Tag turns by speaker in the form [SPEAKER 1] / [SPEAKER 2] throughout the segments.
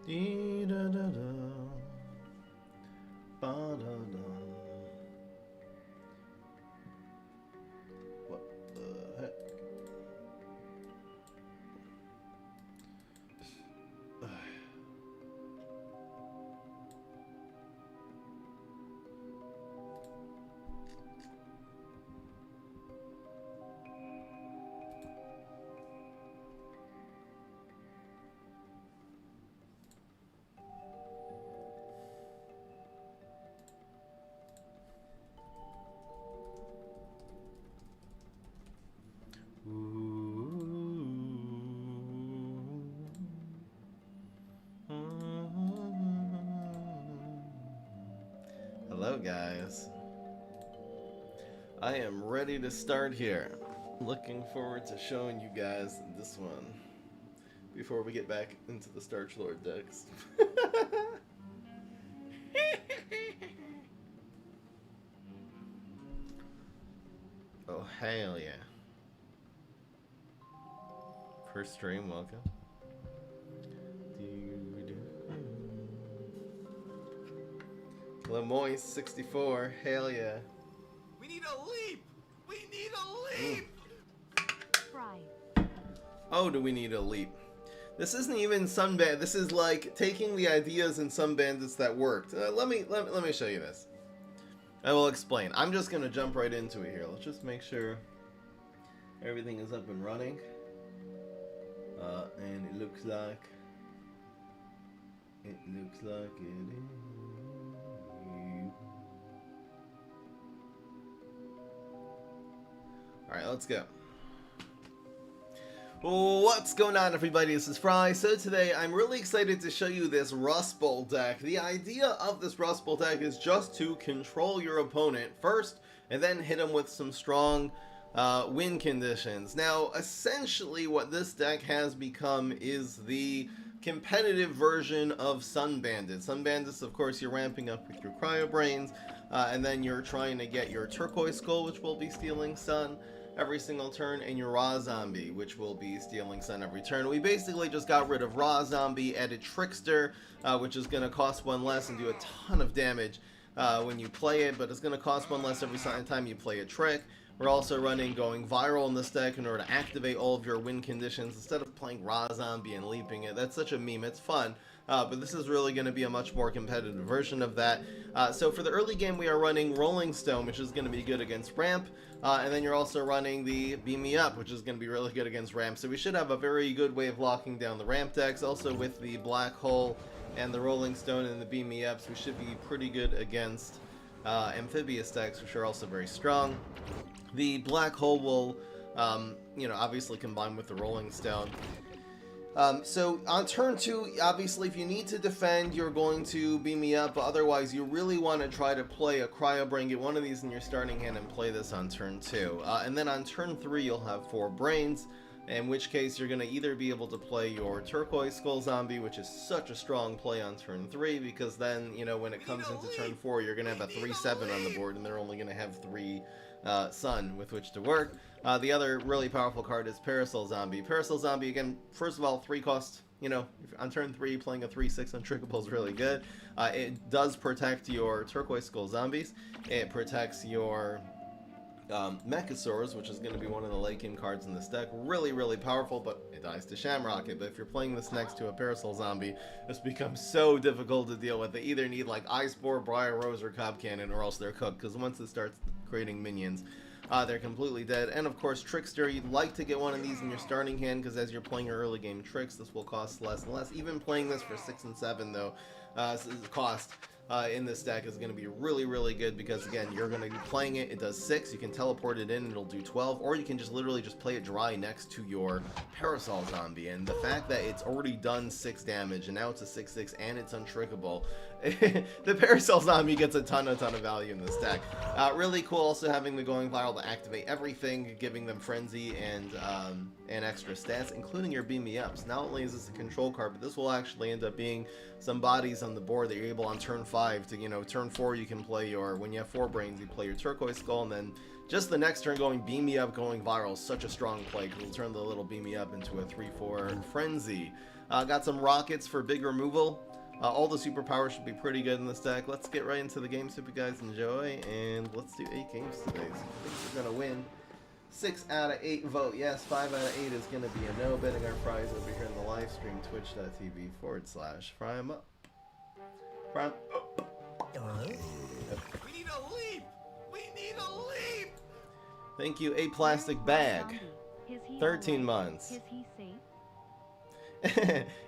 [SPEAKER 1] Dee da da da. Ba da da. What the heck? Hello guys, I am ready to start here. Looking forward to showing you guys this one before we get back into the Starch Lord decks. Oh hell yeah. First stream, welcome. Lemoyne 64, hell yeah.
[SPEAKER 2] We need a leap! We need a leap!
[SPEAKER 3] Fry.
[SPEAKER 1] Oh, do we need a leap? This isn't even Sunband. This is like taking the ideas in some bandits that worked. Let me show you this. I will explain. I'm just gonna jump right into it here. Let's just make sure everything is up and running. And it looks like it is. Alright, let's go. What's going on, everybody? This is Fry. So today I'm really excited to show you this Rust Bowl deck. The idea of this Rust Bowl deck is just to control your opponent first and then hit them with some strong win conditions. Now, essentially what this deck has become is the competitive version of Sun Bandits. Sun Bandits, of course, you're ramping up with your Cryo Brains, and then you're trying to get your Turquoise Skull, which will be stealing Sun every single turn, and your Raw Zombie, which will be stealing Sun every turn. We basically just got rid of Raw Zombie, added Trickster, which is going to cost one less and do a ton of damage when you play it, but it's going to cost one less every time you play a trick. We're also running Going Viral in this deck in order to activate all of your win conditions instead of playing Raw Zombie and leaping it. That's such a meme. It's fun, but this is really going to be a much more competitive version of that. So for the early game, we are running Rolling Stone, which is going to be good against Ramp, and then you're also running the Beam Me Up, which is going to be really good against Ramp. So we should have a very good way of locking down the Ramp decks. Also with the Black Hole and the Rolling Stone and the Beam Me Ups, we should be pretty good against Amphibious decks, which are also very strong. The Black Hole will, obviously combine with the Rolling Stone. So on turn 2, obviously, if you need to defend, you're going to Beam Me Up. But otherwise, you really want to try to play a Cryo Brain, get one of these in your starting hand, and play this on turn 2. And then on turn 3, you'll have 4 Brains, in which case you're going to either be able to play your Turquoise Skull Zombie, which is such a strong play on turn 3, because then, when it comes into turn 4, you're going to have a 3/7 on the board, and they're only going to have 3 Sun with which to work. The other really powerful card is Parasol Zombie. Parasol Zombie, again, first of all, 3 cost, on turn 3, playing a 3/6 Untrickable is really good. It does protect your Turquoise Skull Zombies. It protects your Mechasaurs, which is going to be one of the late game cards in this deck. Really, really powerful, but it dies to Shamrocket. But if you're playing this next to a Parasol Zombie, this becomes so difficult to deal with. They either need like Ice Boar, Briar Rose, or Cob Cannon, or else they're cooked, because once it starts creating minions, they're completely dead. And of course, Trickster, you'd like to get one of these in your starting hand, because as you're playing your early game tricks, this will cost less and less. Even playing this for 6 and 7, though, cost in this deck is going to be really, really good, because again, you're going to be playing it. It does 6. You can teleport it in, and it'll do 12, or you can just literally just play it dry next to your Parasol Zombie. And the fact that it's already done 6 damage, and now it's a 6/6, and it's untrickable, the Parasol Zombie gets a ton of value in this deck. Really cool also having the Going Viral to activate everything, giving them Frenzy and extra stats, including your Beam Me Ups. Not only is this a control card, but this will actually end up being some bodies on the board that you're able on turn 5 to, turn 4 you can play your, when you have 4 Brains, you play your Turquoise Skull, and then just the next turn going Beam Me Up, Going Viral is such a strong play, because it'll turn the little Beam Me Up into a 3/4 Frenzy. Got some rockets for big removal. All the superpowers should be pretty good in this deck. Let's get right into the games. Hope you guys enjoy, and let's do 8 games today. So I think we're gonna win 6 out of 8 vote yes, 5 out of 8 is gonna be a no. Betting our prize over here in the live stream, twitch.tv/FryEmUp. Prime.
[SPEAKER 2] We need a leap! We need a leap!
[SPEAKER 1] Thank you, a plastic bag. 13 months.
[SPEAKER 3] Is he safe?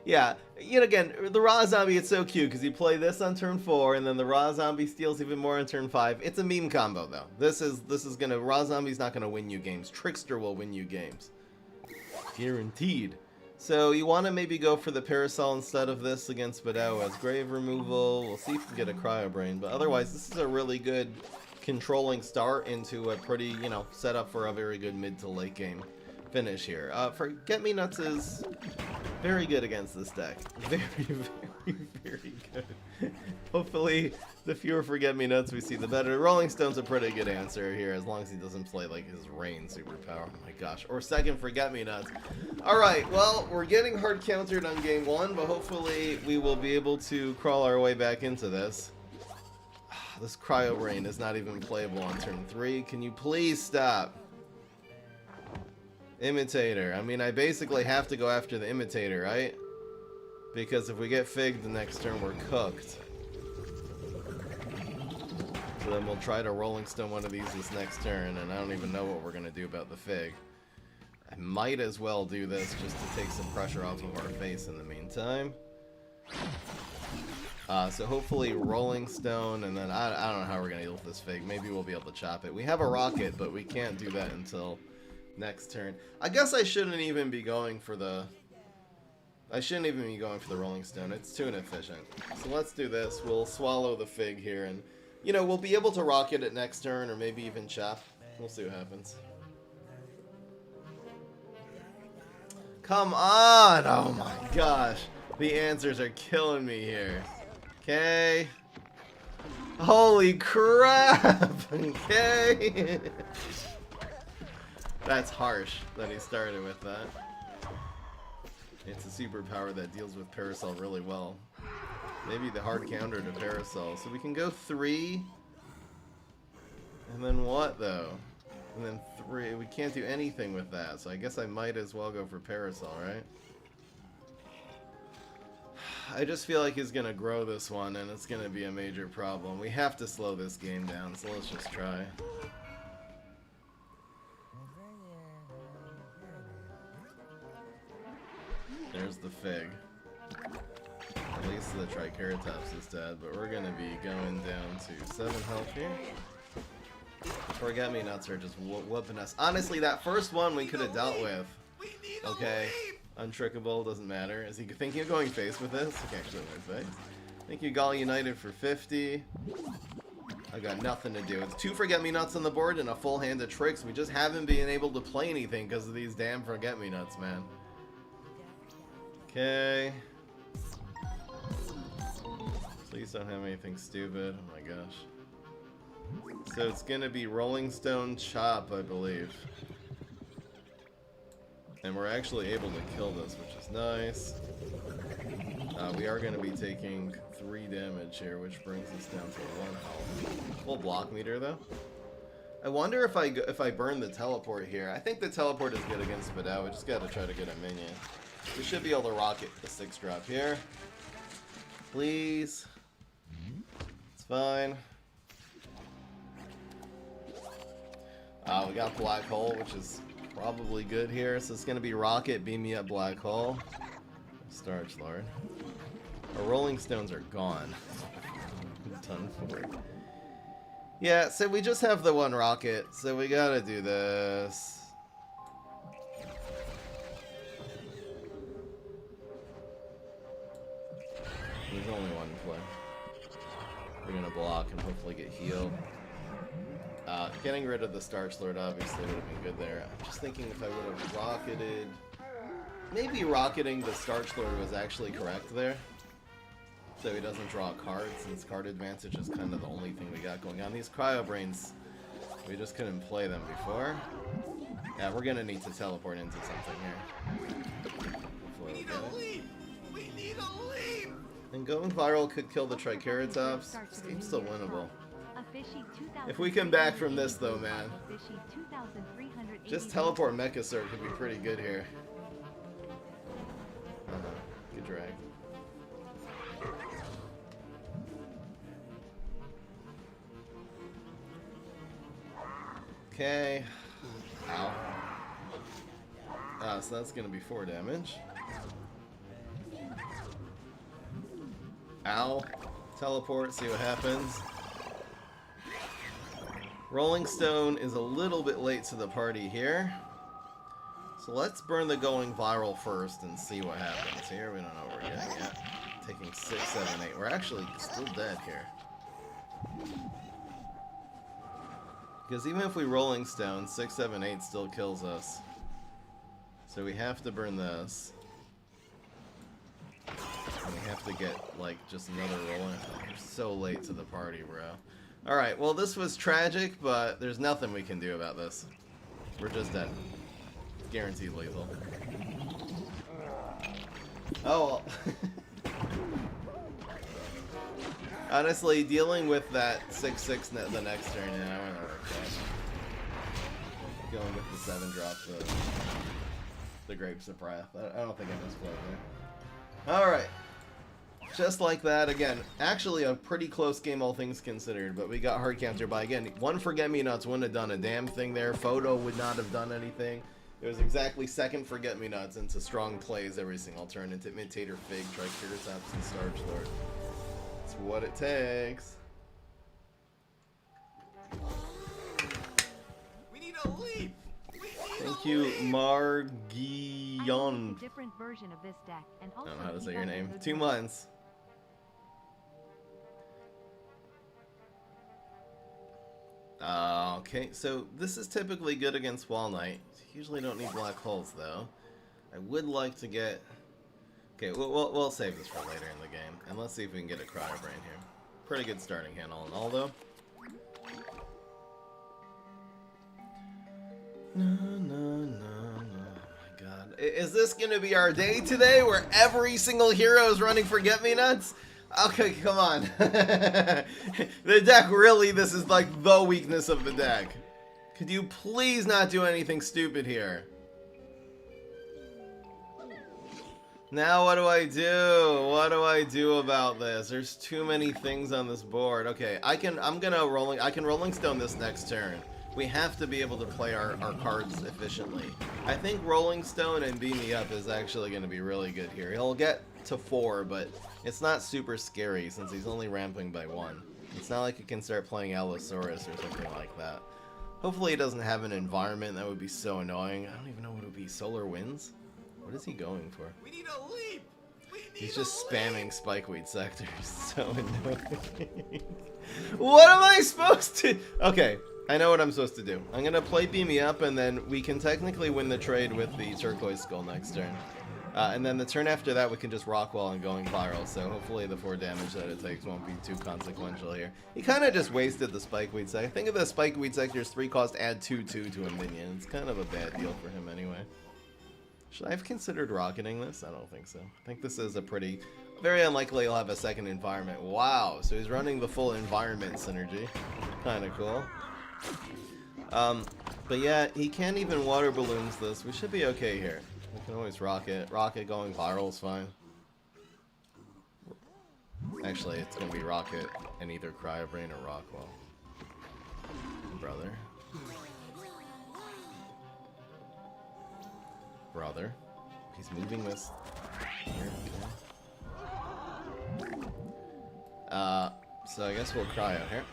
[SPEAKER 1] Yeah, yet again, the raw zombie, it's so cute because you play this on turn 4 and then the raw zombie steals even more on turn 5. It's a meme combo though. This is gonna, raw zombie's not gonna win you games. Trickster will win you games. Guaranteed. So you want to maybe go for the Parasol instead of this against Badao as grave removal. We'll see if we can get a Cryo Brain, but otherwise this is a really good controlling start into a pretty, you know, set up for a very good mid to late game finish here. Forget-me-nuts is very good against this deck. Very, very, very good. Hopefully, the fewer Forget-me-nuts we see, the better. Rolling Stone's a pretty good answer here, as long as he doesn't play, like, his Rain superpower. Oh my gosh. Or second Forget-me-nuts. Alright, well, we're getting hard countered on game 1, but hopefully we will be able to crawl our way back into this. This Cryo Rain is not even playable on turn 3. Can you please stop? Imitator. I mean, I basically have to go after the Imitator, right? Because if we get Figged the next turn, we're cooked. So then we'll try to Rolling Stone one of these this next turn, and I don't even know what we're going to do about the Fig. I might as well do this just to take some pressure off of our face in the meantime. So hopefully Rolling Stone, and then I don't know how we're going to deal with this Fig. Maybe we'll be able to chop it. We have a Rocket, but we can't do that until next turn. I guess I shouldn't even be going for the Rolling Stone. It's too inefficient. So let's do this. We'll swallow the Fig here, and you know, we'll be able to rocket it next turn or maybe even chop. We'll see what happens. Come on! Oh my gosh. The answers are killing me here. Okay. Holy crap! Okay. That's harsh that he started with that. It's a superpower that deals with Parasol really well. Maybe the hard counter to Parasol. So we can go 3. And then what though? And then 3. We can't do anything with that. So I guess I might as well go for Parasol, right? I just feel like he's gonna grow this one and it's gonna be a major problem. We have to slow this game down, so let's just try. There's the Fig. At least the Triceratops is dead, but we're gonna be going down to 7 health here. Forget-me-nuts are just whooping us. Honestly, that first one we could have dealt with. Okay, untrickable, doesn't matter. Is he thinking of going face with this? I can't show my face. Thank you, Gall United, for 50. I got nothing to do. It's 2 Forget-me-nuts on the board and a full hand of tricks. We just haven't been able to play anything because of these damn Forget-me-nuts, man. Okay. Please don't have anything stupid. Oh my gosh. So it's gonna be Rolling Stone Chop, I believe. And we're actually able to kill this, which is nice. We are gonna be taking 3 damage here, which brings us down to 1 health. Full block meter though. I wonder if I burn the teleport here. I think the teleport is good against Badao. We just gotta try to get a minion. We should be able to rocket the 6 drop here. Please. It's fine. We got Black Hole, which is probably good here. So it's going to be Rocket, Beam Me Up, Black Hole. Starch Lord. Our Rolling Stones are gone. Done for. Yeah, so we just have the 1 Rocket, so we gotta do this. There's only 1 play. We're gonna block and hopefully get healed. Getting rid of the Starch Lord obviously would have been good there. I'm just thinking if I would have rocketed... Maybe rocketing the Starch Lord was actually correct there. So he doesn't draw a card, since card advantage is kind of the only thing we got going on. These Cryo Brains, we just couldn't play them before. Yeah, we're gonna need to teleport into something here. Hopefully we'll get it. And going viral could kill the Triceratops. This game's still winnable. If we come back from this though, man, just teleport Mecha Sword could be pretty good here. Good drag. Okay. Ow. So that's gonna be 4 damage. Ow. Teleport, see what happens. Rolling Stone is a little bit late to the party here. So let's burn the going viral first and see what happens here. We don't know what we're getting yet. Taking 6, 7, 8. We're actually still dead here. Because even if we Rolling Stone, 6, 7, 8 still kills us. So we have to burn this. And we have to get, like, just another rolling. We're so late to the party, bro. Alright, well this was tragic, but there's nothing we can do about this. We're just dead. Guaranteed lethal. Oh well. Honestly, dealing with that 6-6 the next turn, yeah, I don't know what going with the 7 drop the Grapes of Wrath. I don't think I misplayed there. Alright. Just like that, again, actually a pretty close game all things considered, but we got hard counter by, again, one Forget-Me-Nuts wouldn't have done a damn thing there, Photo would not have done anything. It was exactly second Forget-Me-Nuts into strong plays every single turn, into Imitator Fig, Triceratops, and Starch Lord. That's what it takes.
[SPEAKER 2] We need a leap.
[SPEAKER 1] Thank you, Margion.
[SPEAKER 3] Different version of this deck, and
[SPEAKER 1] I don't know how to say your name. 2 months. Okay, so this is typically good against Wall Knight. Usually don't need black holes though. I would like to get. Okay, we'll save this for later in the game, and let's see if we can get a Cryo Brain here. Pretty good starting hand all in all though. No, no, no, no. Oh my god. Is this gonna be our day today where every single hero is running Forget-Me-Nuts? Okay, come on. The deck really, this is like the weakness of the deck. Could you please not do anything stupid here? Now what do I do? What do I do about this? There's too many things on this board. Okay, I can Rolling Stone this next turn. We have to be able to play our cards efficiently. I think Rolling Stone and Beam Me Up is actually going to be really good here. He'll get to 4, but it's not super scary since he's only ramping by 1. It's not like he can start playing Allosaurus or something like that. Hopefully he doesn't have an environment. That would be so annoying. I don't even know what it would be. Solar Winds? What is he going for?
[SPEAKER 2] We need a leap.
[SPEAKER 1] He's just spamming Spikeweed Sector. So annoying. What am I supposed to... Okay, I know what I'm supposed to do. I'm going to play Beam Me Up, and then we can technically win the trade with the Turquoise Skull next turn. And then the turn after that, we can just Rockwall and going viral, so hopefully the 4 damage that it takes won't be too consequential here. He kind of just wasted the Spikeweed Sector. Think of the Spikeweed Sector's 3 cost, add 2/2 to a minion. It's kind of a bad deal for him anyway. Should I have considered rocketing this? I don't think so. I think this is a pretty... Very unlikely he'll have a second environment. Wow, so he's running the full environment synergy. Kind of cool. But yeah, he can't even water balloons this. We should be okay here. We can always rocket. Rocket going viral is fine. Actually, it's going to be rocket and either Cryo Brain or Rockwell. Brother. Brother. He's moving this here. Okay. So I guess we'll Cryo here.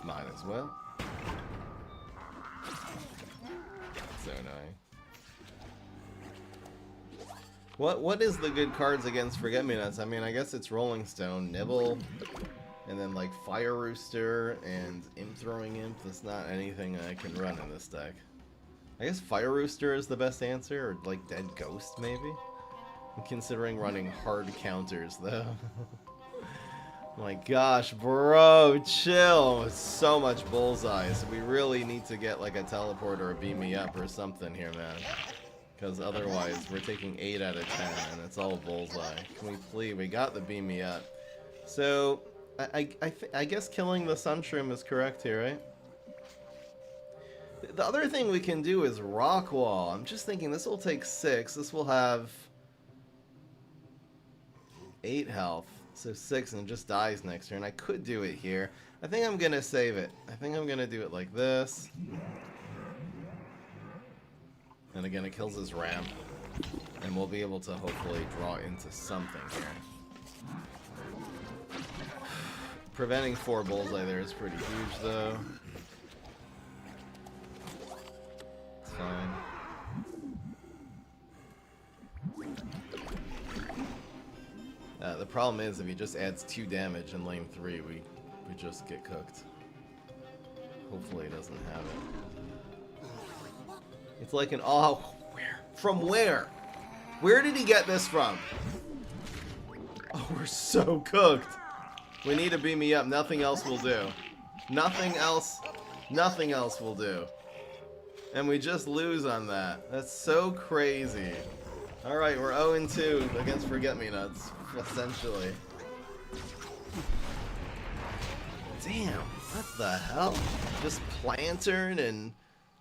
[SPEAKER 1] Might as well. So annoying. What is the good cards against Forget-Me-Nuts? I mean, I guess it's Rolling Stone, Nibble, and then like Fire Rooster and Imp Throwing Imp. That's not anything I can run in this deck. I guess Fire Rooster is the best answer, or like Dead Ghost maybe? I'm considering running hard counters though. My gosh, bro, chill. It's so much bullseye, so we really need to get like a teleport or a Beam Me Up or something here, man. Because otherwise, we're taking 8 out of 10, and it's all bullseye. Can we please? We got the beam me up. So, I guess killing the Sunshroom is correct here, right? The other thing we can do is Rock Wall. I'm just thinking this will take 6. This will have 8 health. So 6 and it just dies next turn. I could do it here. I think I'm going to save it. I think I'm going to do it like this. And again, it kills his ramp. And we'll be able to hopefully draw into something here. Preventing 4 bullseye there is pretty huge, though. It's fine. The problem is if he just adds 2 damage in lane 3, we just get cooked. Hopefully he doesn't have it. It's like an where? From where? Where did he get this from? Oh, we're so cooked. We need to beam me up. Nothing else will do. Nothing else will do. And we just lose on that. That's so crazy. Alright, we're 0-2 against Forget-Me-Nuts, essentially. Damn, what the hell? Just Plantern and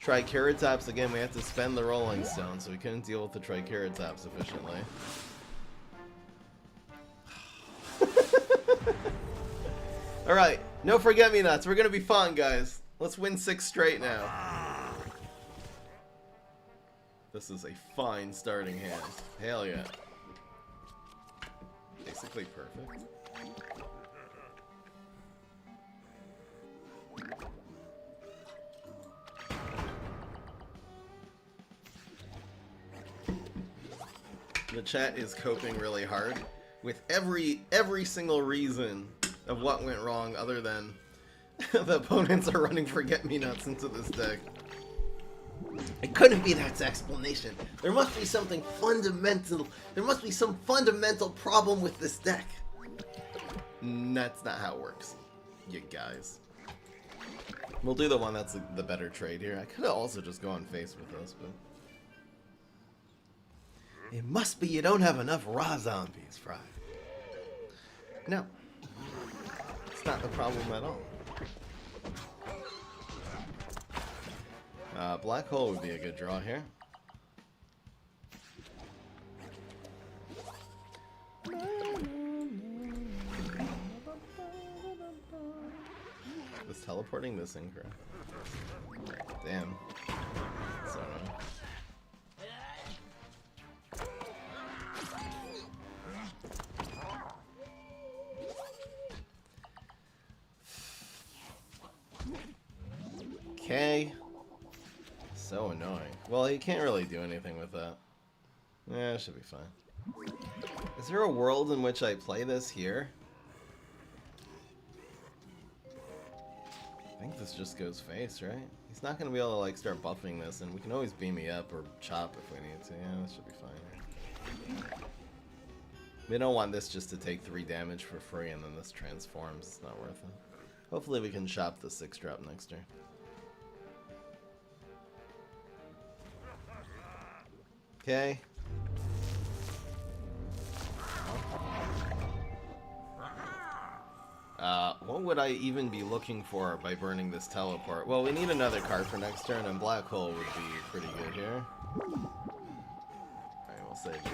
[SPEAKER 1] Triceratops again. We have to spend the Rolling Stone, so we couldn't deal with the Triceratops efficiently. Alright, no Forget-Me-Nuts. We're gonna be fine, guys. Let's win 6 straight now. This is a fine starting hand. Hell yeah. Basically perfect. The chat is coping really hard with every single reason of what went wrong other than the opponents are running Forget-Me-Nuts into this deck. It couldn't be that explanation. There must be something fundamental. There must be some fundamental problem with this deck. That's not how it works, you guys. We'll do the one that's the better trade here. I could have also just gone face with this, but... It must be you don't have enough raw zombies, Fry. No. It's not the problem at all. Black Hole would be a good draw here. Was teleporting this incorrect? Damn. So annoying. Okay. So annoying. Well, he can't really do anything with that. Yeah, it should be fine. Is there a world in which I play this here? I think this just goes face, right? He's not going to be able to like start buffing this, and we can always beam me up or chop if we need to. Yeah, this should be fine. We don't want this just to take 3 damage for free and then this transforms. It's not worth it. Hopefully we can chop the 6-drop next turn. Okay. What would I even be looking for by burning this teleport? Well, we need another card for next turn, and Black Hole would be pretty good here. Alright, we'll save Joe.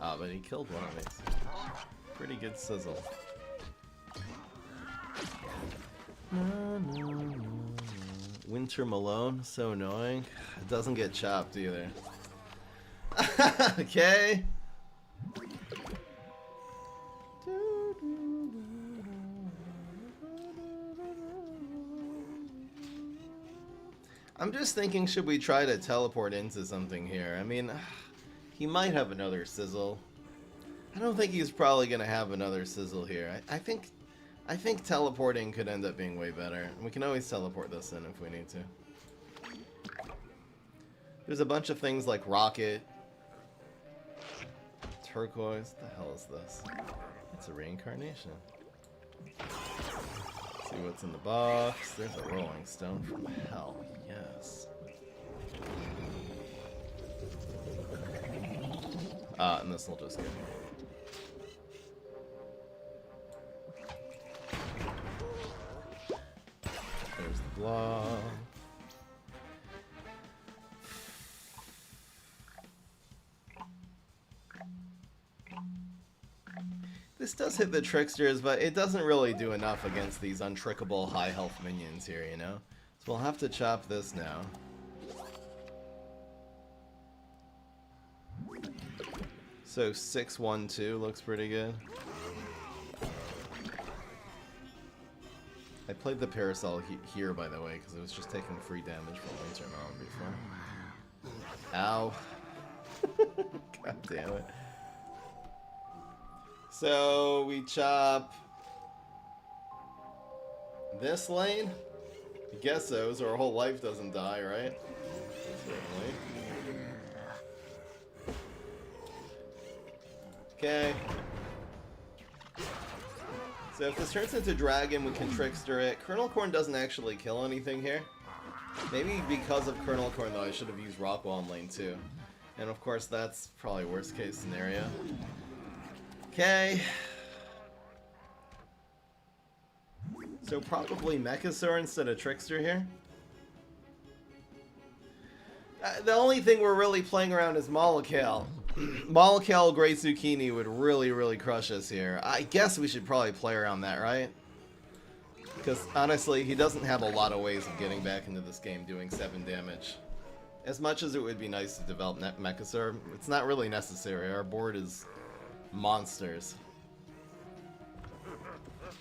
[SPEAKER 1] Ah, but he killed one of these. Pretty good sizzle. Winter Malone, so annoying. It doesn't get chopped either. Okay. I'm just thinking, should we try to teleport into something here? I mean, he might have another sizzle. I don't think he's probably gonna have another sizzle here. I think teleporting could end up being way better. And we can always teleport this in if we need to. There's a bunch of things like Rocket, Turquoise. What the hell is this? It's a reincarnation. Let's see what's in the box. There's a Rolling Stone from hell. Yes. And this will just get me. There's the block. This does hit the tricksters, but it doesn't really do enough against these untrickable high health minions here, you know? So we'll have to chop this now. So 6-1-2 looks pretty good. I played the Parasol here, by the way, because it was just taking free damage from Winter Melon before. Ow. God damn it. So we chop this lane? I guess so, so our whole life doesn't die, right? Certainly. Okay. So if this turns into Dragon, we can Trickster it. Kernel Corn doesn't actually kill anything here. Maybe because of Kernel Corn, though, I should have used Rockwall in lane 2. And of course, that's probably worst case scenario. Okay. So probably Mechasaur instead of Trickster here. The only thing we're really playing around is Molekale. Molekale Great Zucchini would really crush us here. I guess we should probably play around that, right? Because honestly, he doesn't have a lot of ways of getting back into this game doing 7 damage. As much as it would be nice to develop Mechasaur, it's not really necessary. Our board is monsters.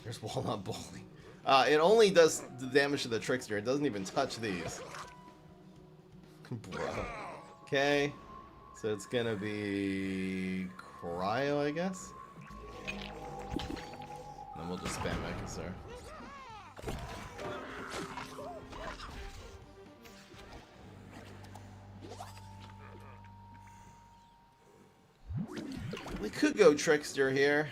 [SPEAKER 1] There's Walnut Bowling. It only does the damage to the Trickster. It doesn't even touch these. Bro. Okay. So it's gonna be Cryo, I guess? Then we'll just spam Mechasaur. We could go Trickster here.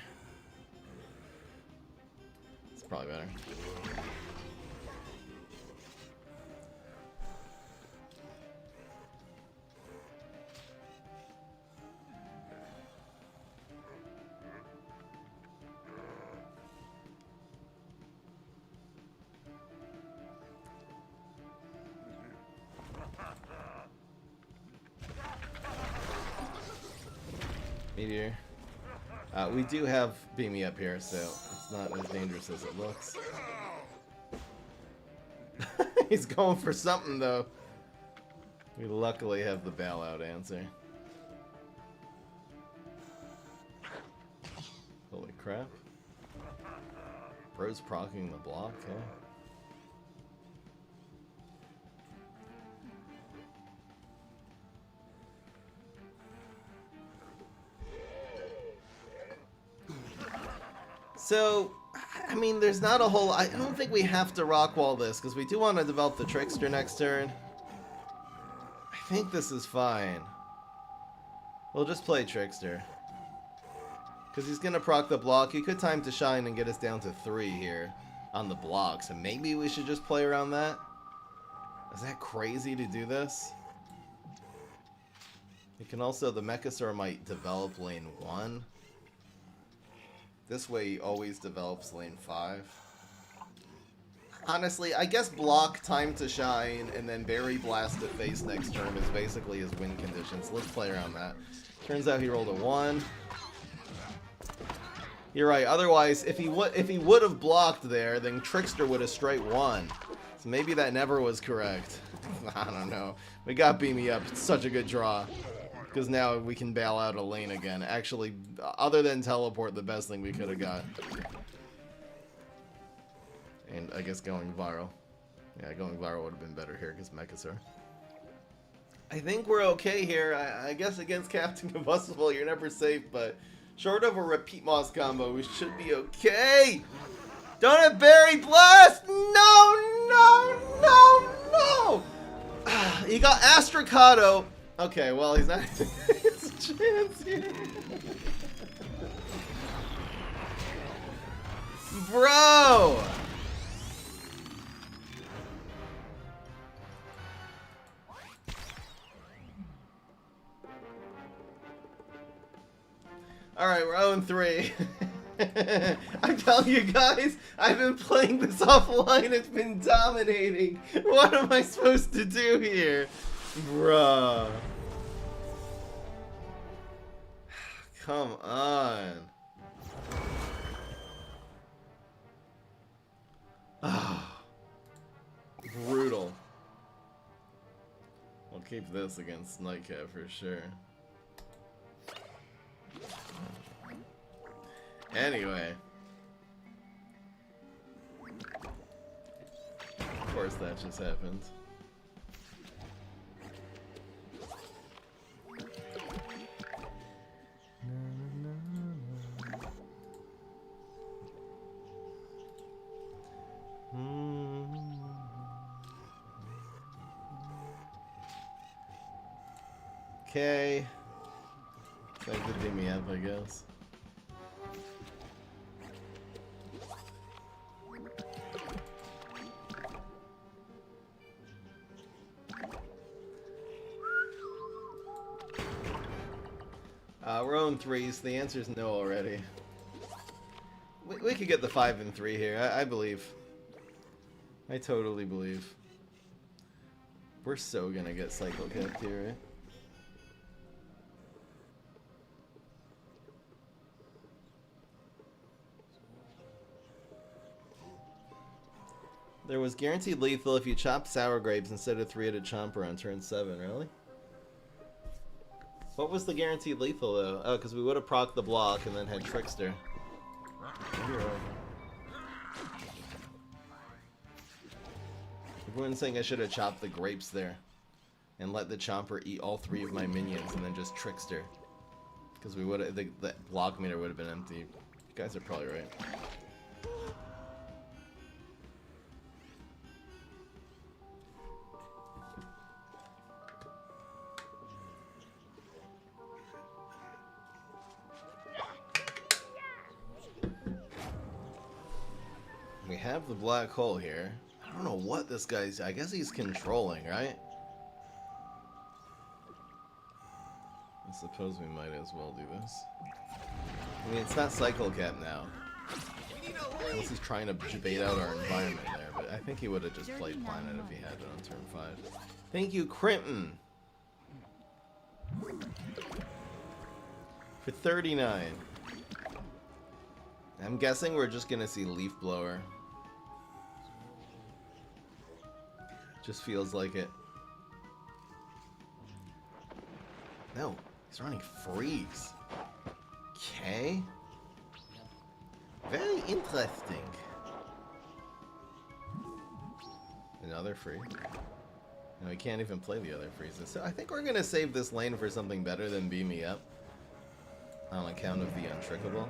[SPEAKER 1] It's probably better. Meteor. We do have Beam Me Up here, so it's not as dangerous as it looks. He's going for something, though. We luckily have the bailout answer. Holy crap. Bro's proccing the block, huh? So, I mean, there's not a whole... I don't think we have to Rockwall this, because we do want to develop the Trickster next turn. I think this is fine. We'll just play Trickster. Because he's going to proc the block. He could time to shine and get us down to 3 here on the block. So maybe we should just play around that? Is that crazy to do this? You can also... The Mechasaur might develop lane 1. This way he always develops lane 5. Honestly, I guess block, time to shine, and then Berry Blast at face next turn is basically his win conditions. Let's play around that. Turns out he rolled a 1. You're right, otherwise, if he would have blocked there, then Trickster would have straight won. So maybe that never was correct. I don't know. We got Beam Me Up. It's such a good draw. Because now we can bail out a lane again. Actually, other than teleport, the best thing we could have got. And I guess going viral. Yeah, going viral would have been better here because Mechasaur. I think we're okay here. I guess against Captain Combustible, you're never safe, but short of a repeat Moss combo, we should be okay. Don't have Berry Blast! No! He got Astricado. Okay, well, he's not... It's a chance here. Bro! Alright, we're 0-3. I'm telling you guys, I've been playing this offline, it's been dominating. What am I supposed to do here? Bruh. Come on. Ah. Brutal. I'll keep this against Nightcap for sure. Anyway. Of course that just happened. Okay. That could beat me up, I guess. We're 0-3, so the answer's no already. We could get the 5-3 here, I believe. I totally believe. We're so gonna get cycle kept here, right? There was guaranteed lethal if you chopped sour grapes instead of 3-headed chomper on turn 7, really? What was the guaranteed lethal though? Oh, because we would have procced the block and then had Trickster. You're right. Everyone's saying I should have chopped the grapes there and let the chomper eat all 3 of my minions and then just Trickster. Because we would have, the block meter would have been empty. You guys are probably right. We have the black hole here. I don't know what this guy's... I guess he's controlling, right? I suppose we might as well do this. I mean, it's not cycle cap now. Unless he's trying to bait out our environment there, but I think he would have just played Planet if he had it on turn 5. Thank you, Crinton! For 39. I'm guessing we're just gonna see Leaf Blower. Just feels like it. No, he's running Freeze. Okay. Very interesting. Another free. No, we can't even play the other freezes. So I think we're gonna save this lane for something better than Beam Me Up. On account of the untrickable.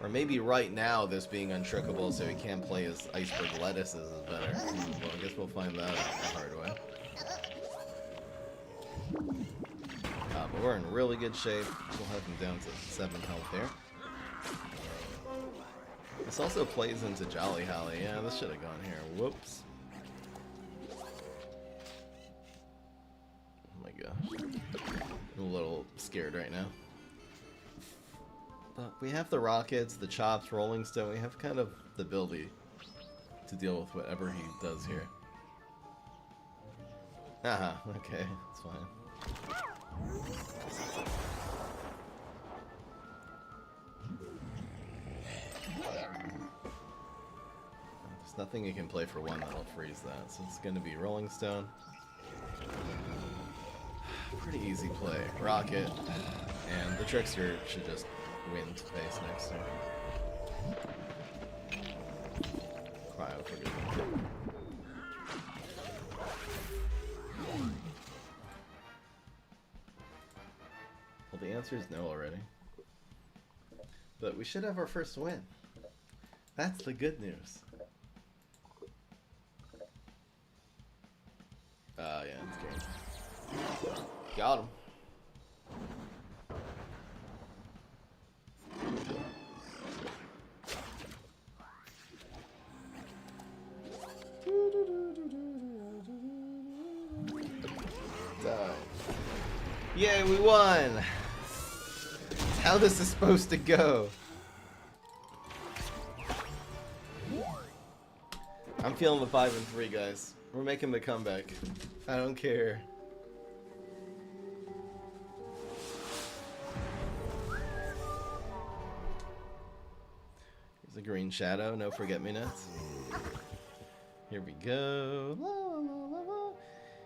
[SPEAKER 1] Or maybe right now this being untrickable so he can't play his Iceberg Lettuces is better. Well, I guess we'll find that out the hard way. But we're in really good shape. We'll have him down to 7 health here. This also plays into Jolly Holly. Yeah, this should have gone here. Whoops. Oh my gosh. I'm a little scared right now. But we have the rockets, the chops, Rolling Stone. We have kind of the ability to deal with whatever he does here. Aha, okay, it's fine. There's nothing you can play for 1 that'll freeze that, so it's going to be Rolling Stone. Pretty easy play. Rocket, and the Trickster should just win space next turn. Cryo for good. Well, the answer is no already. But we should have our first win. That's the good news. Yeah, it's good. Got him. Die. Yay, we won! how this is supposed to go. I'm feeling the 5 and 3, guys. We're making the comeback. I don't care. Here's a green shadow, no forget-me-nots. Here we go. La, la, la, la.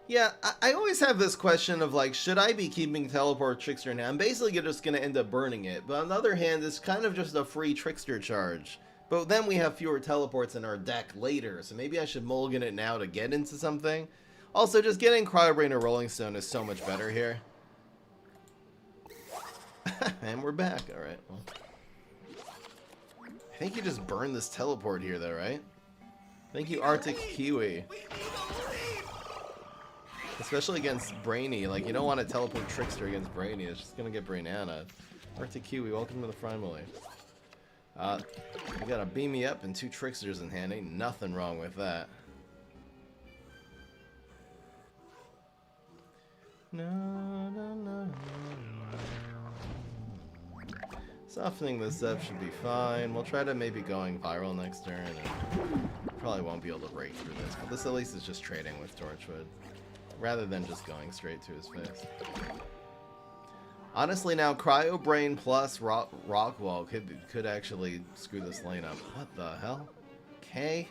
[SPEAKER 1] Yeah, I always have this question of like, should I be keeping Teleport Trickster now? I'm basically just going to end up burning it. But on the other hand, it's kind of just a free Trickster charge. But then we have fewer teleports in our deck later, so maybe I should mulligan it now to get into something. Also, just getting Cryo Brain or Rolling Stone is so much better here. And we're back. Alright, well. I think you just burn this teleport here, though, right? Thank you, Arctic Kiwi. Especially against Brainy. Like, you don't want to teleport Trickster against Brainy. It's just going to get Brainana. Arctic Kiwi, welcome to the Primally. You gotta beam me up and 2 Tricksters in hand. Ain't nothing wrong with that. No, no, no, no. Softening this up should be fine. We'll try to maybe going viral next turn. And probably won't be able to break through this. But this at least is just trading with Torchwood. Rather than just going straight to his face. Honestly, now Cryo Brain plus Rockwall could actually screw this lane up. What the hell? Okay.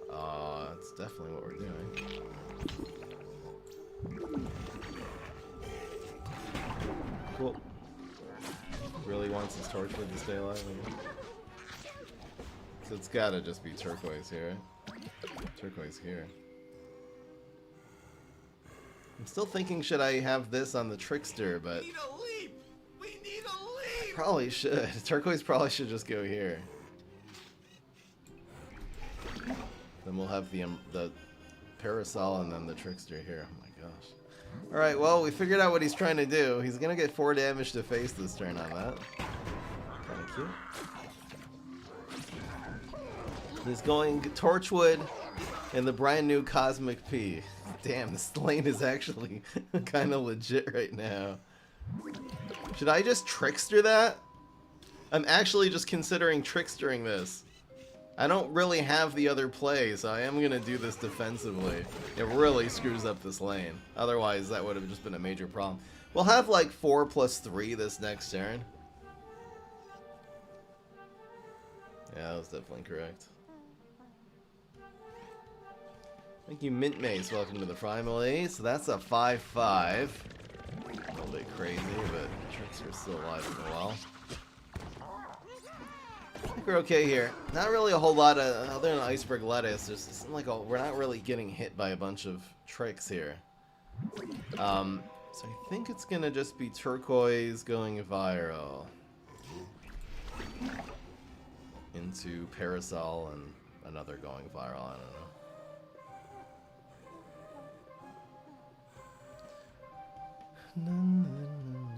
[SPEAKER 1] That's definitely what we're doing. Cool. Really wants his Torchwood to stay alive. So it's gotta just be Turquoise here. Turquoise here. I'm still thinking, should I have this on the Trickster, but...
[SPEAKER 2] We need a leap! We need a leap!
[SPEAKER 1] Probably should. Turquoise probably should just go here. Then we'll have the Parasol and then the Trickster here. Oh my gosh. Alright, well, we figured out what he's trying to do. He's gonna get 4 damage to face this turn on that. Kinda cute. He's going Torchwood and the brand new Cosmic P. Damn, this lane is actually kind of legit right now. Should I just Trickster that? I'm actually just considering Trickstering this. I don't really have the other play, so I am going to do this defensively. It really screws up this lane. Otherwise, that would have just been a major problem. We'll have like 4+3 this next turn. Yeah, that was definitely correct. Thank you, Mint Mace. Welcome to the Primally. So that's a 5-5. A little bit crazy, but Trickster's still alive for a while. I think we're okay here. Not really a whole lot of, other than Iceberg Lettuce, there's like we're not really getting hit by a bunch of tricks here. So I think it's gonna just be Turquoise going viral into Parasol and another going viral. I don't know. No, no, no, no.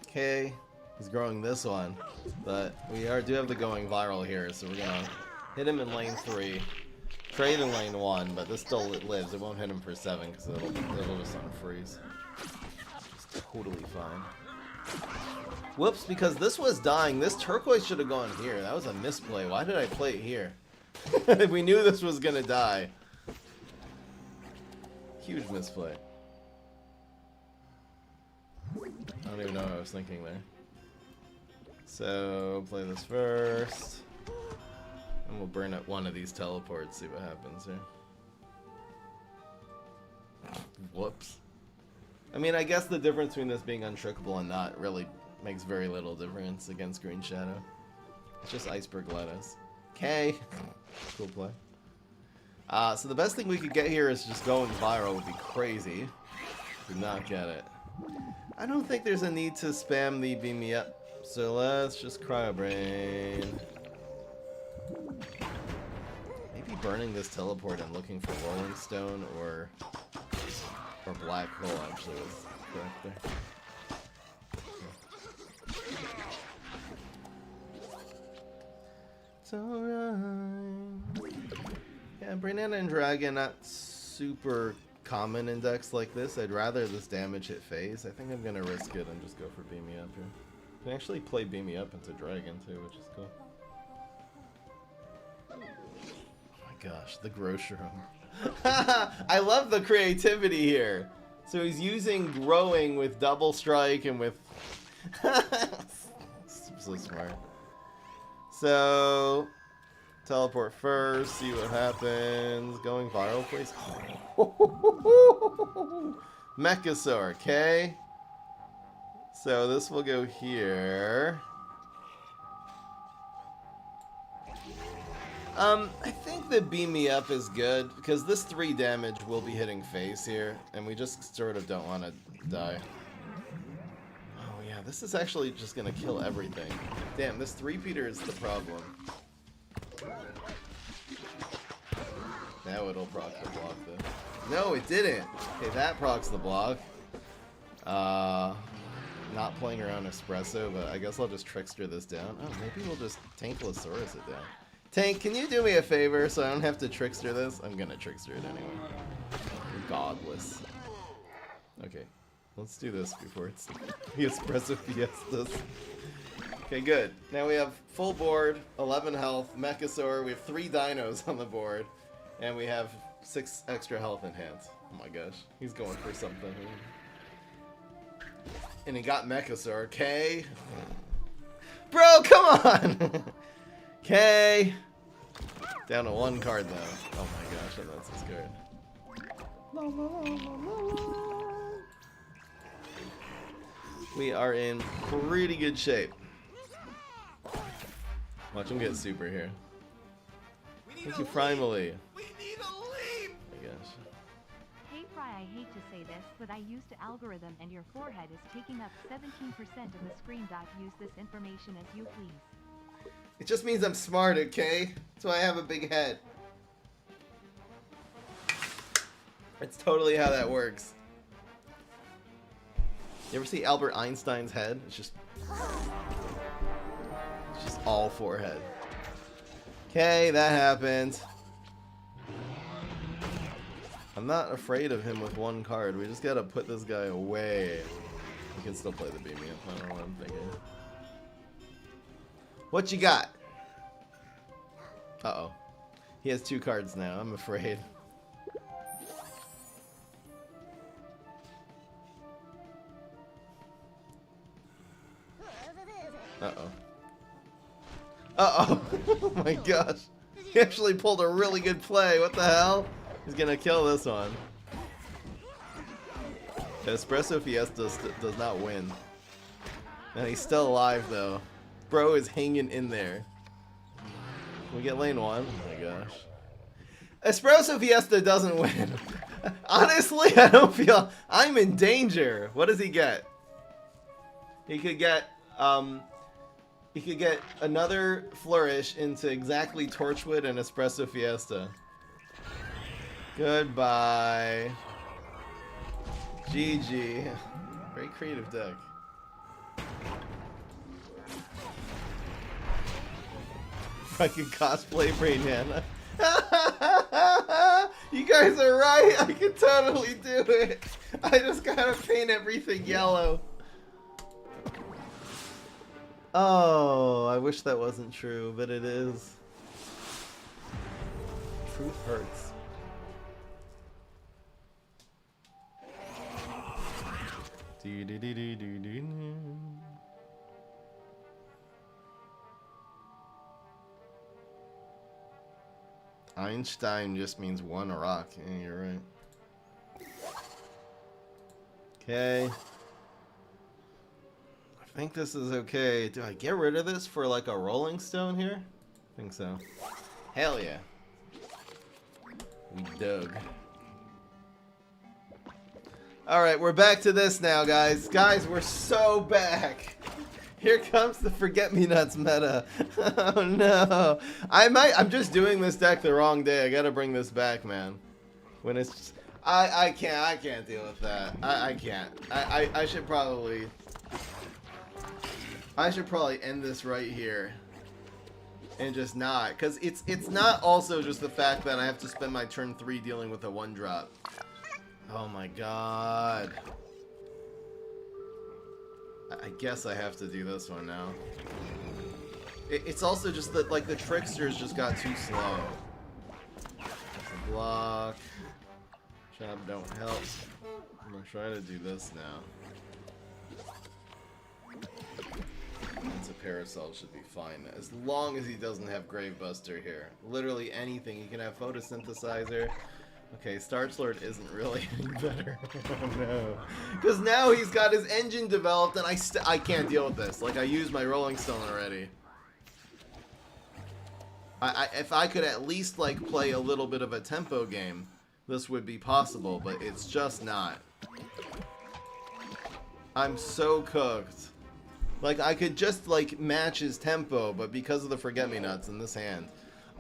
[SPEAKER 1] Okay, he's growing this one, but we do have the going viral here, so we're gonna hit him in lane 3, trade in lane 1, but this still lives. It won't hit him for 7 because it'll just unfreeze. It's totally fine. Whoops, because this was dying. This Turquoise should have gone here. That was a misplay. Why did I play it here? We knew this was gonna die. Huge misplay. I don't even know what I was thinking there. So, play this first. And we'll burn up one of these teleports, see what happens here. Whoops. I mean, I guess the difference between this being untrickable and not really makes very little difference against Green Shadow. It's just Iceberg Lettuce. Okay. Cool play. So the best thing we could get here is just going viral would be crazy. Did not get it. I don't think there's a need to spam the beam me up. So let's just Cryo Brain. Maybe burning this teleport and looking for Rolling Stone or Black Hole actually was correct there. It's alright. Yeah, Banana and Dragon, not super common in decks like this. I'd rather this damage hit phase. I think I'm gonna risk it and just go for Beam Me Up here. You can actually play Beam Me Up into Dragon too, which is cool. Oh my gosh, the grocery room. I love the creativity here. So he's using growing with double strike and with so smart. So teleport first, see what happens. Going viral, please. Mechasaur, okay. So this will go here. I think the Beam Me Up is good because this 3 damage will be hitting face here, and we just sort of don't want to die. Oh yeah, this is actually just gonna kill everything. Damn, this 3-peater is the problem. Now it'll proc the block though. No, it didn't. Okay, that procs the block. Not playing around Espresso, but I guess I'll just Trickster this down. Oh, maybe we'll just Tankylosaurus it down. Tank, can you do me a favor so I don't have to Trickster this? I'm gonna Trickster it anyway. Godless. Okay, let's do this before it's the Espresso Fiestas. Okay, good. Now we have full board, 11 health, Mechasaur, we have 3 dinos on the board, and we have 6 extra health in hand. Oh my gosh, he's going for something. And he got Mechasaur, okay? Bro, come on! Okay. Down to 1 card though. Oh my gosh, I'm not so scared. We are in pretty good shape. Watch him get super here. Thank you, Primally.
[SPEAKER 2] We need a leap!
[SPEAKER 1] Oh my gosh.
[SPEAKER 3] Hey Fry, I hate to say this, but I used the algorithm and your forehead is taking up 17% of the screen. Use this information as you please.
[SPEAKER 1] It just means I'm smart, okay? That's why I have a big head. It's totally how that works. You ever see Albert Einstein's head? It's just all forehead. Okay, that happened. I'm not afraid of him with 1 card. We just gotta put this guy away. We can still play the Beam Me Up. I don't know what I'm thinking. What you got? Uh-oh. He has 2 cards now. I'm afraid. Uh-oh. Uh-oh. Oh my gosh. He actually pulled a really good play. What the hell? He's gonna kill this one. The Espresso Fiesta does not win. And he's still alive though. Bro is hanging in there. Can we get lane 1? Oh my gosh. Espresso Fiesta doesn't win. Honestly, I don't feel... I'm in danger. What does he get? He could get another Flourish into exactly Torchwood and Espresso Fiesta. Goodbye. GG. Very creative deck. I can cosplay Brain Hannah. You guys are right. I can totally do it. I just gotta paint everything yellow. Oh, I wish that wasn't true, but it is. Truth hurts. Einstein just means 1 rock. Yeah, you're right. Okay. I think this is okay. Do I get rid of this for like a Rolling Stone here? I think so. Hell yeah. We dug. Alright, we're back to this now, guys. Guys, we're so back. Here comes the Forget-Me-Nuts meta. Oh no. I'm just doing this deck the wrong day. I gotta bring this back, man. When it's just, I can't deal with that. I can't. I should probably end this right here. and just not, because it's not also just the fact that I have to spend my turn 3 dealing with a 1-drop. Oh my god. I guess I have to do this one now. It's also just that, like, the tricksters just got too slow. Block. Chop don't help. I'm gonna try to do this now. It's a parasol should be fine, as long as he doesn't have Gravebuster here. Literally anything. He can have Photosynthesizer. Okay, Starchlord isn't really any better. Oh no. Because now he's got his engine developed and I can't deal with this. Like, I used my Rolling Stone already. If I could at least, like, play a little bit of a tempo game, this would be possible, but it's just not. I'm so cooked. Like, I could just, like, match his tempo, but because of the Forget-Me-Nuts in this hand.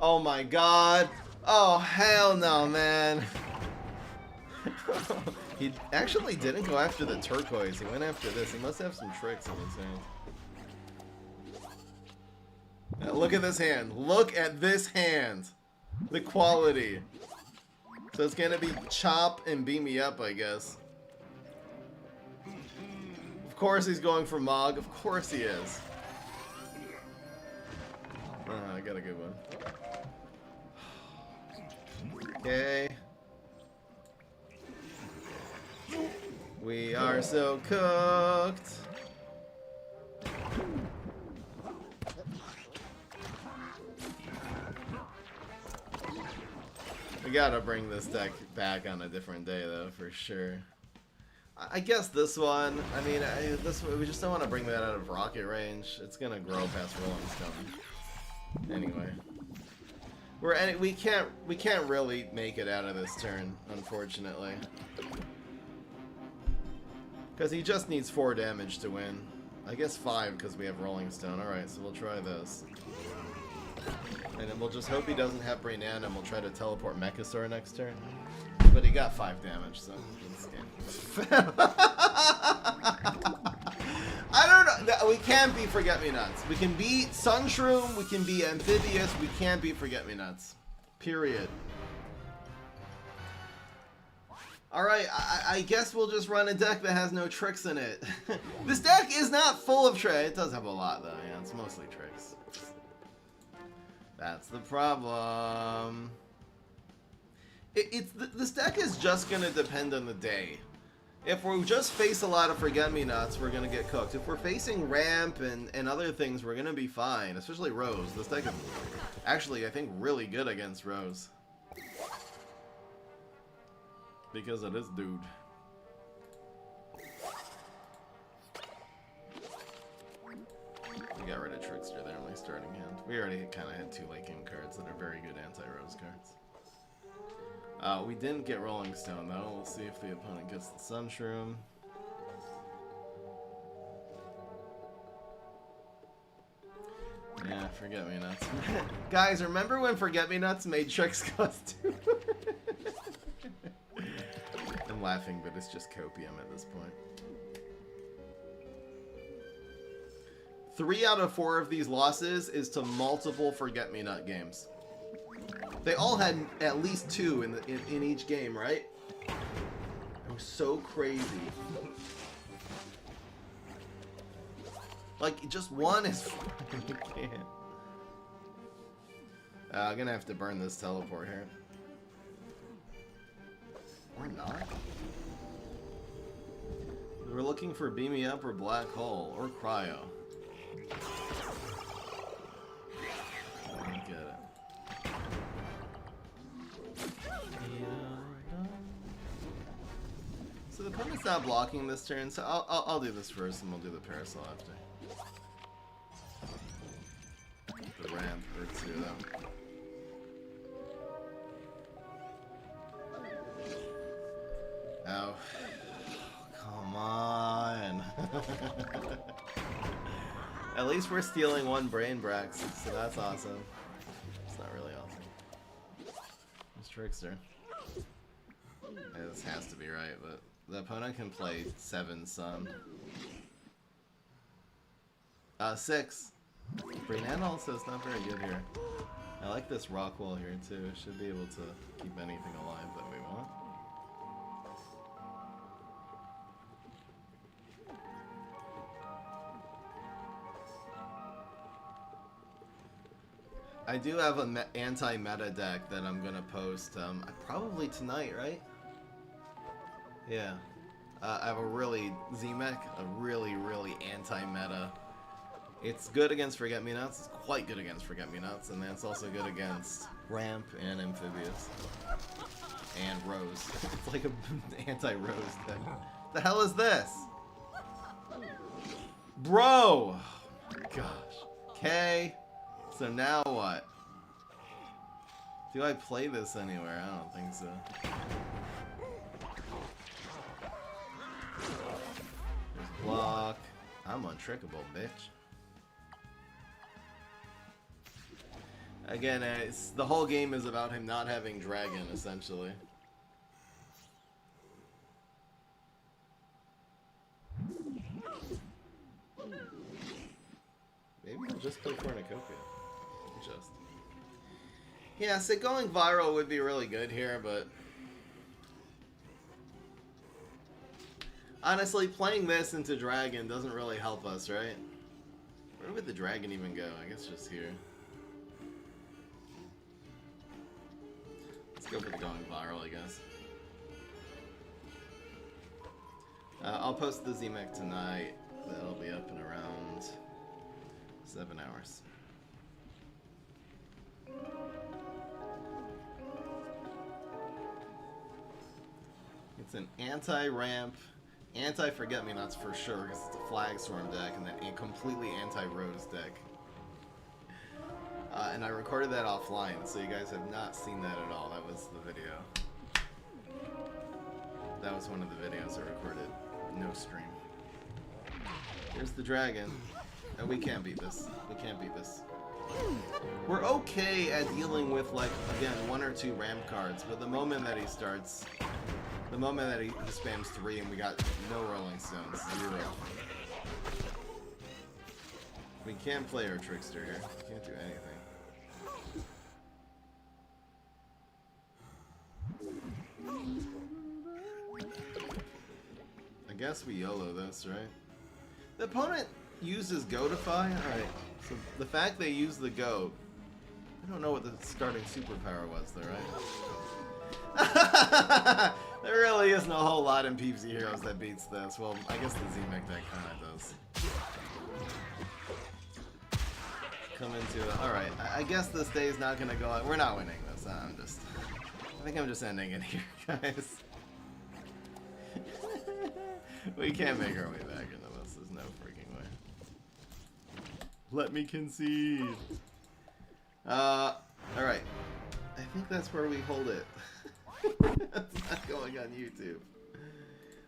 [SPEAKER 1] Oh my god. Oh, hell no, man. He actually didn't go after the turquoise. He went after this. He must have some tricks in his hand. Now, look at this hand. Look at this hand. The quality. So it's gonna be chop and beat me up, I guess. Of course he's going for Mog. Of course he is. I got a good one. Okay. We are so cooked. We gotta bring this deck back on a different day, though, for sure. I guess this one. I mean, this one, we just don't want to bring that out of rocket range. It's gonna grow past Rolling Stone. Anyway, we can't really make it out of this turn, unfortunately, because he just needs 4 damage to win. I guess 5 because we have Rolling Stone. All right, so we'll try this. And then we'll just hope he doesn't have Brainan, and we'll try to teleport Mechasaur next turn. But he got 5 damage, so it's game. I don't know. We can't be Forget-Me-Nuts. We can be Sunshroom, we can be Amphibious, we can't be Forget-Me-Nuts. Period. Alright, I guess we'll just run a deck that has no tricks in it. This deck is not full of tricks. It does have a lot, though. Yeah, it's mostly tricks. That's the problem. This deck is just going to depend on the day. If we just face a lot of Forget-Me-Nuts, we're going to get cooked. If we're facing Ramp and other things, we're going to be fine. Especially Rose. This deck is actually, I think, really good against Rose. Because of this dude. We got rid of Trickster there in my starting hand. We already kind of had 2 late game cards that are very good anti-Rose cards. We didn't get Rolling Stone though. We'll see if the opponent gets the Sunshroom. Yeah, Forget-Me-Nuts. Guys, remember when Forget-Me-Nuts made tricks cost 2? I'm laughing, but it's just copium at this point. 3 out of 4 of these losses is to multiple Forget-Me-Nut games. They all had at least 2 in each game, right? It was so crazy. Like, just one is... You can't. I'm gonna have to burn this teleport here. Or not. We're looking for Beam Me Up or Black Hole or Cryo. I get it. So the opponent's not blocking this turn, so I'll do this first, and we'll do the Parasol after. The ramp hurts you though. Oh, come on. At least we're stealing 1 Brain Brax, so that's awesome. It's not really awesome. It's Trickster. Yeah, this has to be right, but the opponent can play 7 Sun. 6. Braynan also is not very good here. I like this rock wall here too. Should be able to keep anything alive that we want. I do have an anti-meta deck that I'm gonna post probably tonight, right? Yeah. I have a really Z-Mech, a really anti-meta. It's good against Forget-Me-Nots, it's quite good against Forget-Me-Nots, and then it's also good against Ramp and Amphibious. And Rose. It's like an anti-Rose deck. The hell is this? Bro! Oh my gosh. Okay. So now what? Do I play this anywhere? I don't think so. There's block. I'm untrickable, bitch. Again, the whole game is about him not having dragon, essentially. Maybe I'll just play Cornucopia. Just. Yeah, so going viral would be really good here, but honestly, playing this into dragon doesn't really help us, right? Where would the dragon even go? I guess just here. Let's go for the going viral, I guess. I'll post the Z-Mech tonight. That'll be up in around 7 hours. It's an anti-ramp, anti-forget-me-nots for sure, because it's a flag storm deck, and then a completely anti-rose deck. And I recorded that offline, so you guys have not seen that at all. That was the video. That was one of the videos I recorded. No stream. Here's the dragon. And we can't beat this. We can't beat this. We're okay at dealing with, like, again, 1 or 2 ramp cards, but the moment that he starts, the moment that he spams 3 and we got no Rolling Stones, 0. We can't play our Trickster here. We can't do anything. I guess we YOLO this, right? The opponent uses Goatify? Alright, so the fact they use the Goat, I don't know what the starting superpower was though, right? There really isn't a whole lot in PvZ Heroes that beats this. Well, I guess the Z-Mech deck kinda does. Come into it. Alright, I guess this day is not gonna go out. We're not winning this. I think I'm just ending it here, guys. We can't make our way back into this. There's no freaking way. Let me concede. Alright. I think that's where we hold it. That's not going on YouTube.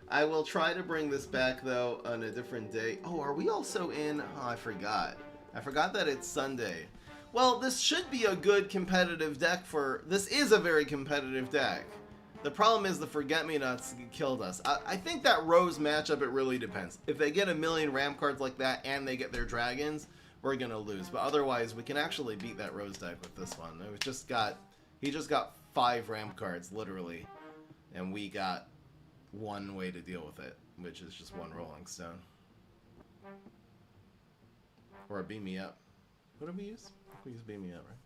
[SPEAKER 1] I will try to bring this back, though, on a different day. Oh, are we also in... Oh, I forgot. I forgot that it's Sunday. Well, this should be a good competitive deck for... This is a very competitive deck. The problem is the Forget-Me-Nots killed us. I think that Rose matchup, it really depends. If they get a million ramp cards like that and they get their dragons, we're gonna lose. But otherwise, we can actually beat that Rose deck with this one. He just got 5 ramp cards, literally. And we got one way to deal with it, which is just 1 Rolling Stone. Or a Beam Me Up. What did we use? We used Beam Me Up, right?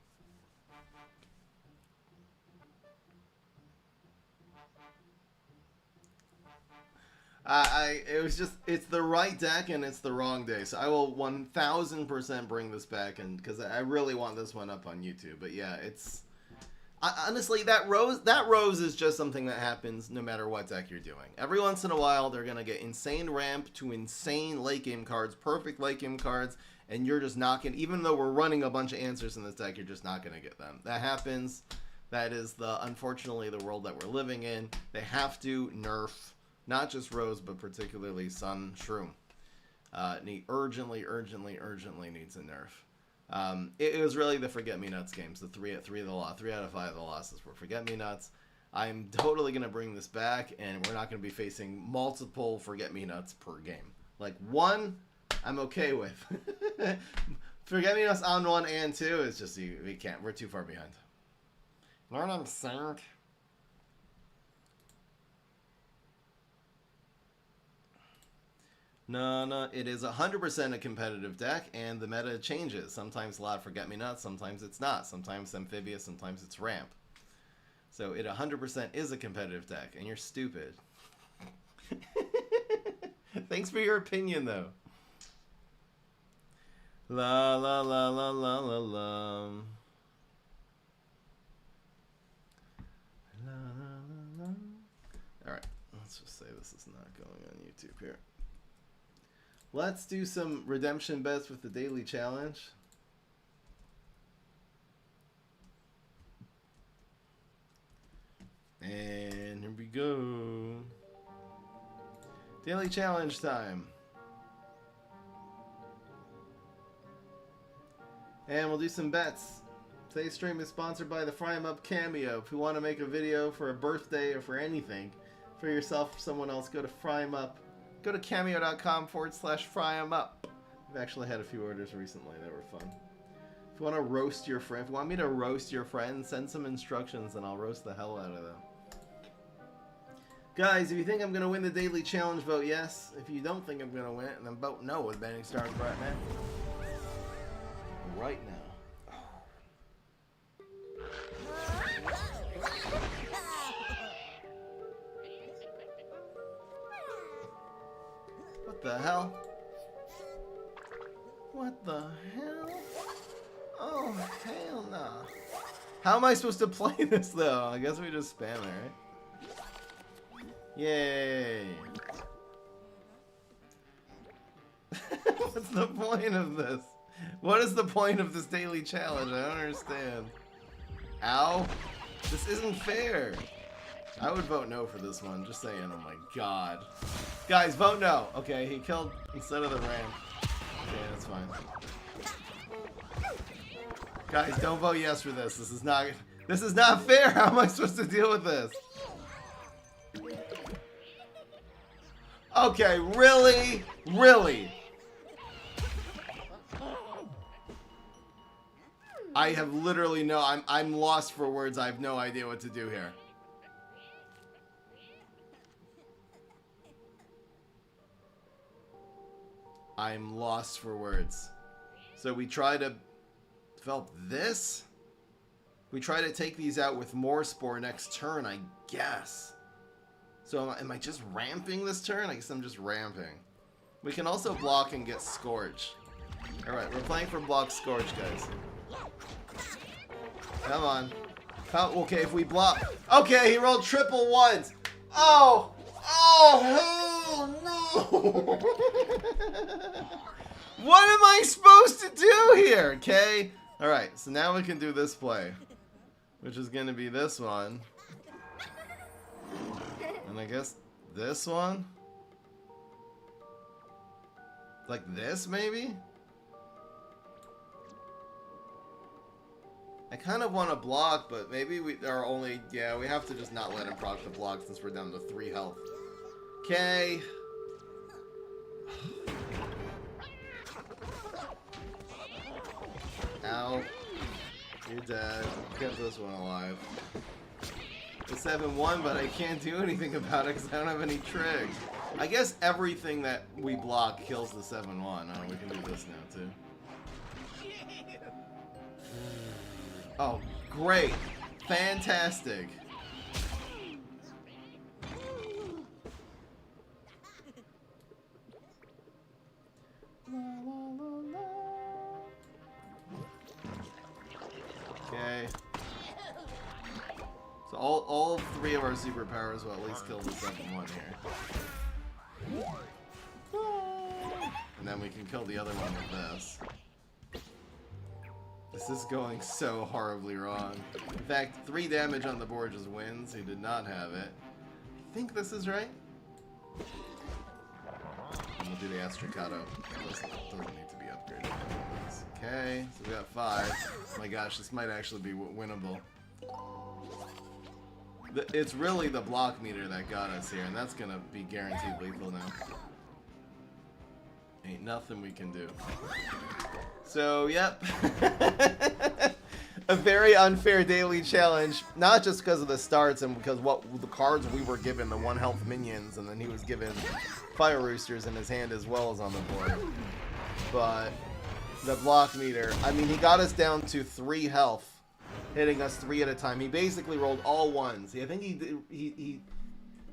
[SPEAKER 1] It's the right deck and it's the wrong day. So I will 1000% bring this back, and because I really want this one up on YouTube. But yeah, honestly, that rose is just something that happens no matter what deck you're doing. Every once in a while, they're gonna get insane ramp to insane late game cards, perfect late game cards, and you're just not gonna. Even though we're running a bunch of answers in this deck, you're just not gonna get them. That happens. That is unfortunately the world that we're living in. They have to nerf. Not just Rose, but particularly Sun Shroom. Urgently needs a nerf. It was really the Forget-Me-Nuts games, the 3 out of 5 of the losses were Forget-Me-Nuts. I'm totally going to bring this back, and we're not going to be facing multiple Forget-Me-Nuts per game. Like, 1, I'm okay with. Forget Me Nots on 1 and 2 is just, we can't. We're too far behind. Learn I'm saying. No, it is 100% a competitive deck, and the meta changes. Sometimes a lot of Forget Me Nots, sometimes it's not. Sometimes Amphibious, sometimes it's Ramp. So it 100% is a competitive deck, and you're stupid. Thanks for your opinion, though. La la la la la la la. La la la la. Alright, let's just say this is not going on YouTube here. Let's do some redemption bets with the daily challenge. And here we go. Daily challenge time. And we'll do some bets. Today's stream is sponsored by the Fry 'em Up Cameo. If you want to make a video for a birthday or for anything, for yourself or someone else, go to Fry 'em Up. Go to cameo.com/fry'emup. I've actually had a few orders recently that were fun. If you want to roast your friend, if you want me to roast your friend, send some instructions and I'll roast the hell out of them. Guys, if you think I'm going to win the daily challenge, vote yes. If you don't think I'm going to win it, then vote no with Bandits starts right now. Right now. What the hell? What the hell? Oh, hell no. How am I supposed to play this, though? I guess we just spam it, right? Yay. What's the point of this? What is the point of this daily challenge? I don't understand. Ow. This isn't fair. I would vote no for this one. Just saying. Oh my god. Guys, vote no. Okay, he killed instead of the ramp. Okay, that's fine. Guys, don't vote yes for this. This is not fair. How am I supposed to deal with this? Okay, really? Really? I have literally I'm lost for words. I have no idea what to do here. I'm lost for words. So we try to develop this? We try to take these out with more Spore next turn, I guess. So am I just ramping this turn? I guess I'm just ramping. We can also block and get Scourge. Alright, we're playing for block Scourge, guys. Come on. Okay, if we block... Okay, he rolled triple ones! Oh! Oh, no! What am I supposed to do here, okay? Alright, so now we can do this play. Which is going to be this one. And I guess this one? Like this, maybe? I kind of want to block, but maybe we are only... Yeah, we have to just not let him proc the block since we're down to 3 health. Okay. Ow. You're dead. Kept this one alive. It's 7-1, but I can't do anything about it because I don't have any trigs. I guess everything that we block kills the 7-1. Oh, we can do this now, too. Oh, great. Fantastic. Okay. So all 3 of our superpowers will at least kill the 7-1 here. And then we can kill the other one with this. This is going so horribly wrong. In fact, 3 damage on the board just wins. He did not have it. I think this is right. And we'll do the Astrocado. Doesn't need to be upgraded. Okay, so we got 5. Oh my gosh, this might actually be winnable. It's really the block meter that got us here, and that's gonna be guaranteed lethal now. Ain't nothing we can do. So, yep. A very unfair daily challenge, not just because of the starts and because what the cards we were given, the 1 health minions, and then he was given fire roosters in his hand as well as on the board. But the block meter, I mean, he got us down to 3 health, hitting us 3 at a time. He basically rolled all ones. I think did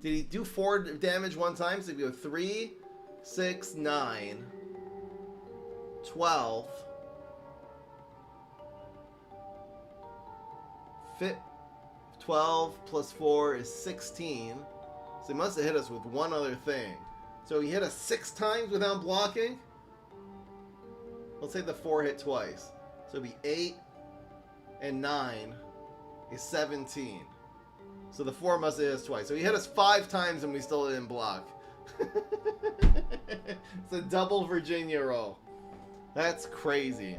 [SPEAKER 1] he do 4 damage one time? So he go 3, 6, 9, 12. 12 plus 4 is 16. So he must have hit us with one other thing. So he hit us 6 times without blocking. Let's say the 4 hit twice. So it'd be 8 and 9 is 17. So the 4 must have hit us twice. So he hit us 5 times and we still didn't block. It's a double Virginia roll. That's crazy.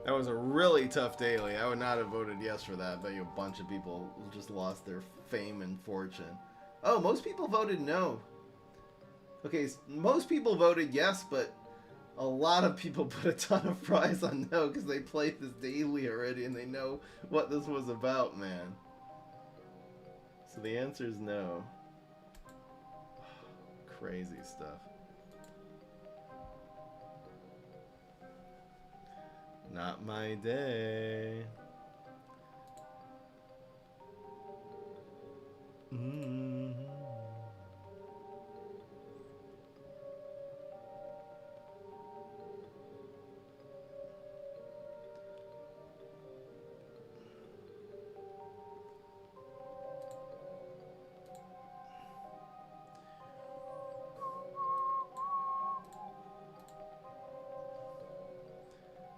[SPEAKER 1] That was a really tough daily. I would not have voted yes for that. I bet you a bunch of people just lost their fame and fortune. Oh, most people voted no. Okay, most people voted yes, but a lot of people put a ton of prize on no because they played this daily already and they know what this was about, man. So the answer is no. Crazy stuff. Not my day.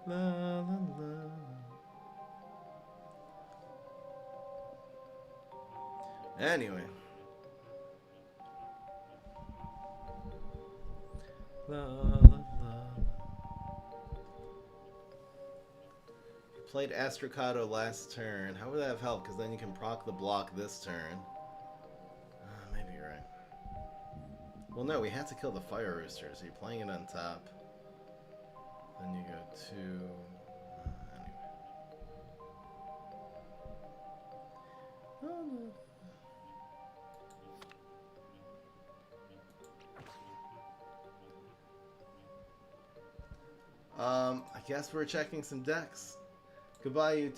[SPEAKER 1] La la la. Anyway. La la la. Played Astrocado last turn. How would that have helped? Because then you can proc the block this turn. Maybe you're right. Well, no, we had to kill the fire rooster, so you're playing it on top. Then you go to... anyway. I guess we're checking some decks. Goodbye, YouTube.